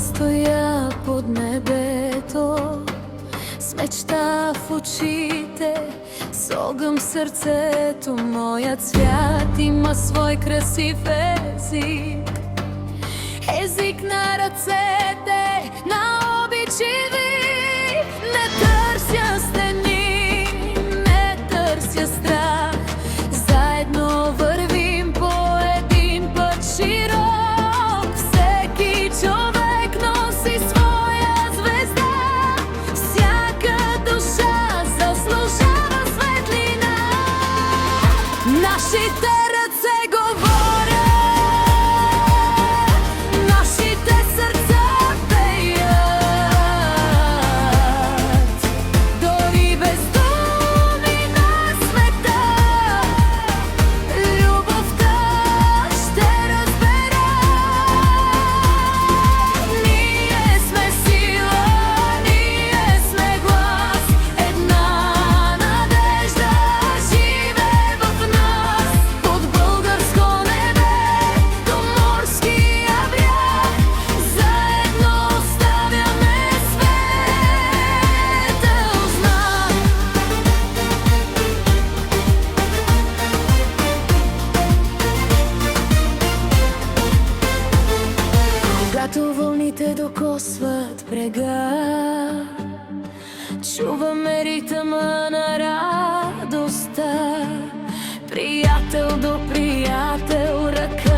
стоя под небето с мечта в очите, с огън в сърцето. Моят свят има свой красив език, език на ръцете, на обичи ви. Не търся стени, не търся страх, заедно вървим по един път широк. Всеки човек носи своя звезда, всяка душа заслужава светлина. Нашите ръце говорят, нашите сърца пеят. Дори без думи на света, любовта ще разбере. Ние сме сила, ние сме глас, една надежда живее в нас. От българско небе до морския бряг, заедно оставяме светъл знак. Когато вълните докосват брега, чуваме ритъма на радостта. Приятел до приятел, ръка